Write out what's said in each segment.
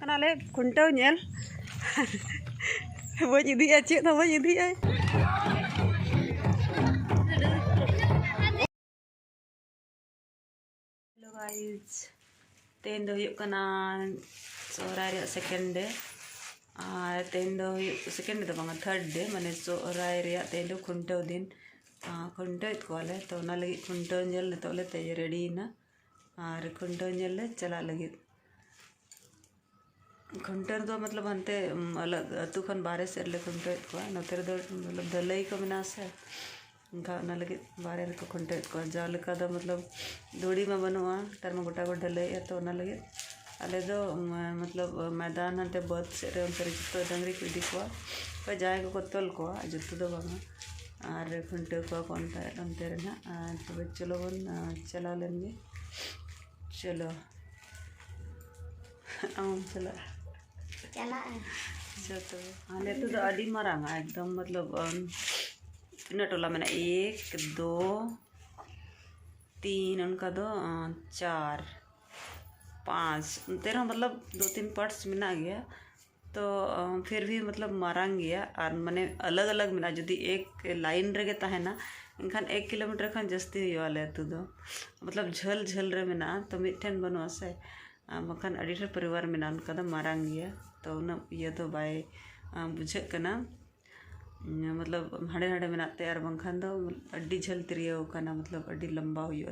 ले खुंटाव नेल बन इदिया चेक तो बन इदिया हेलो गाइस तेन दो सोहराय रे सेकेंड डे और तेन दो सेकेंड डे तो बांगा थर्ड डे माने सोहराय रे तेन दो खुंटाव दिन खुंटाव कोले तो ना लगी खुंटाव नेल तो ले ते रेडी ना और खुंटाव नेल ले चला लगी खुंटर दो मतलब हंते अलग अतु खन बारे से ले खुंटेत को नोतेर दो मतलब दलई को मिना से उनका ना लगे बारे को खुंटेत को जाल का दो मतलब दोड़ी में बनवा तर में गोटा गोटा दलई तो ना लगे अले दो मतलब मैदान हंते बहुत से रे उनकर तो दंगरी को दी को जाए को तोल को जुत्तु दो बांगा और खुंटे को कोनता अंते रे ना तो चलो बन चला लेंगे चलो चला चला जोतो हाले तो अड़ी मारांगा एकदम मतलब तीन टोला मैंने 1 2 3 उनका दो 4 5 तेरह मतलब 2-3 पार्ट्स मिना गया तो फिर भी मतलब मारांग गया और मैंने अलग अलग मिना जुदी एक लाइन रे ता है ना इनखान 1 किलोमीटर खान जस्ती वाले तो दो मतलब झल झल रे मिना तो मिठन बनवा से बखान अड़ी परिवार में उनका दो मारांग गया तो उन ये तो बाय बुझे कना मतलब हाड़े हाड़े मेनाते और बंखान दो अड्डी झल तिरियो कना मतलब अड्डी लंबा हुई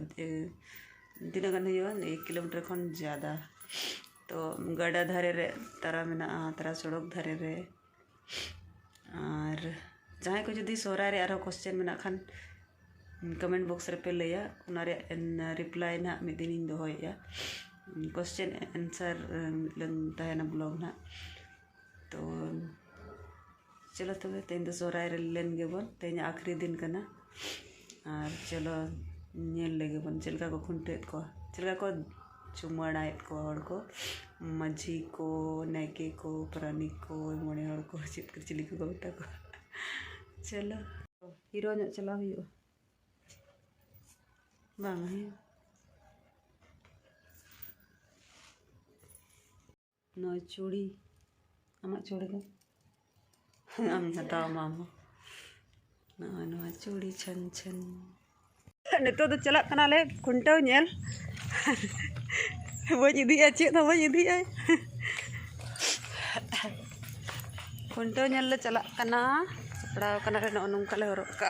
तीन गन हुई 1 किलोमीटर खन ज़्यादा तो गड़ा धारे रे तरा मेना तरा सड़क धारे रे और जहाँ को जुदी सोहराय रे आरो क्वेश्चन मेना खान कमेंट बॉक्स रे पे लैया उनारे रिप्लाई ना मिद दिन इन दोया क्वेश्चन आंसर तहना ब्लॉग ना तो चलो तब तेन दो सोहराय रे लेन गे बन तेन आखिरी दिन कना और चलो नेल लेगे बन चलका को खुंटेत को चलका को चुमाड़ाएत को हड़ को माझी को नायके को प्राणिक को मोने हड़ को चिली को बेटा को चलो हीरो नो चला हुई बांग नो चूड़ी आमा चूड़ी को आम हताव मामा नो चूड़ी छन छन नितो तो चला कना ले खुंटाव नेल बन इदिया चेक तो बन इदिया खुंटाव नेल ले चला कना सपड़ाव कना रे नोंका ले हरक का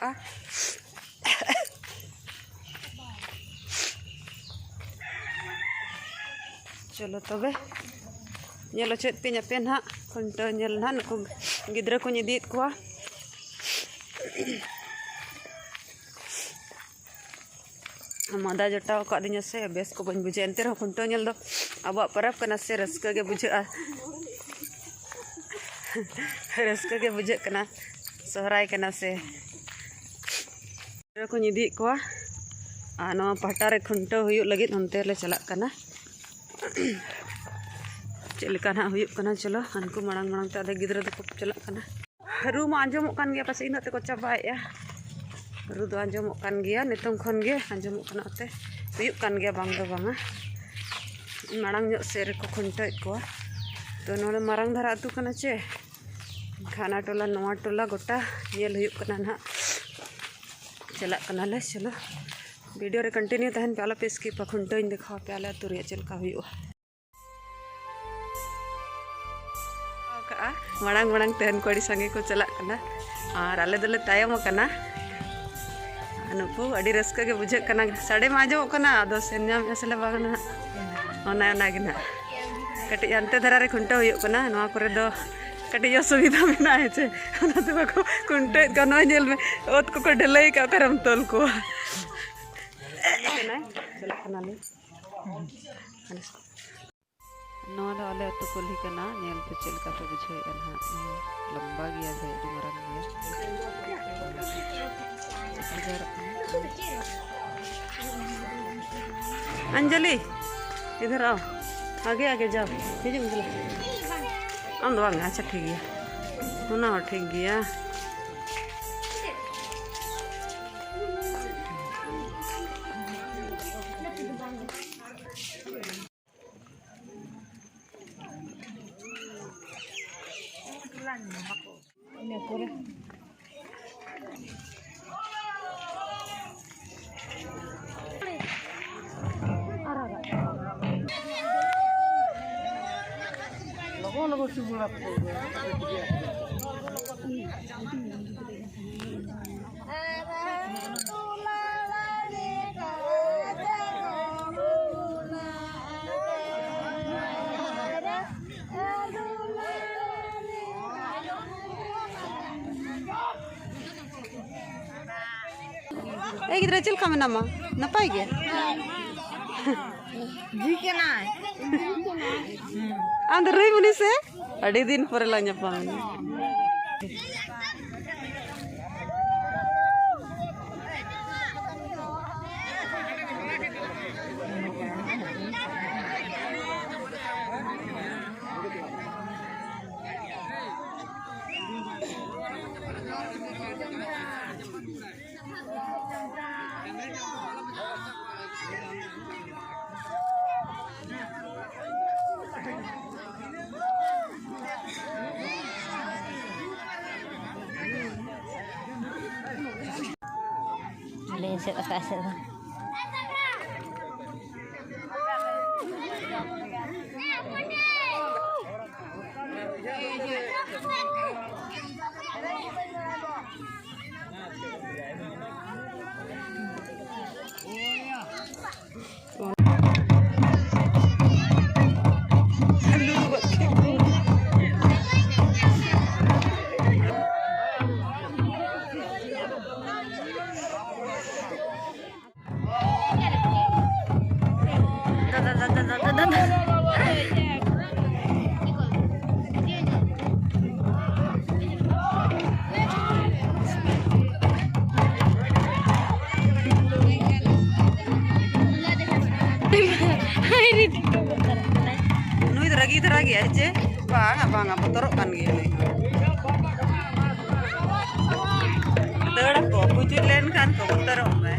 चलो तबे नेलो चेत पे पे ना खुंटाव नेल ना नुकु गिद्रा को इदीत को मादा जटाव का दिन से बेस को बन बुझे अंतर खुंटाव नेल दो अब परब कना से रस्का के बुझे रस्का के बुझे कना सोहराय कना से को इदी को नो पहटा रे खुंटाव हुयु लगित हनते ले चला कना चलका ना हुयु कना चलो हनको मांग मांग ते आधे गिद्रा को चला कना रू मा आंजमोग कान गया पासे इनाते को चाबाया रू दो आंजमोग कान गया नितों खन गे आंजमोग कना ते हुयु कान गया बांग दो बांगा मांग ᱧᱚᱜ से रे को खुंटाव को तो नोले मारंग धारा अतु कना चे खाना टोला नोवा टोला गोटा नेल हुयु कना ना चला कना ले चलो वीडियो रे कंटिन्यू तहन पे आला पे स्किप खुंटाव इन देखा पे आला तुरिया चलका हुयु मांग मांग तहन को संगे को चला कना और आले दले तायम कना नुकु अड़ी रस्का के बुझे कना साड़े माजो कना आदो सेन्याम असले बागना ओना ओना गिना कटी अंते धरा रे खुंटाव हुयु कना नोवा करे दो कटी असुविधा मेना है चे ओना तो को खुंटाव कनो जेल में ओत को ढलई का करम तोल को कना चला कना ले नोवा दो आले तो कोली कना नेल पे चलका पे बुझे एना लंबा गया है अड़ी मरन गया अंजलि इधर आओ आगे आगे जाओ भेजो मुझे हम दो अच्छा ठीक गया होना ठीक गया गिद्रा चल का मेनामा नपाय गया जी के ना आंद रही मुनि से अड़ी दिन पर ला ᱧᱟᱯᱟᱢ ले से कैसे नुई रगी धरा गया चे बांगा बांगा बतरो kan gini दड़ा को कुछ लेन kan को बतरो में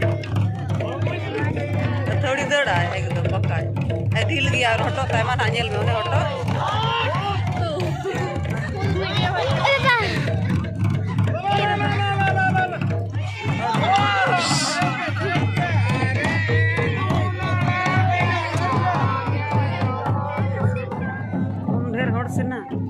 थोड़ी दड़ा एकदम पक्का है दिल गया और हटो पैमा नानियल में उन्हें हटो ढेर हट से ना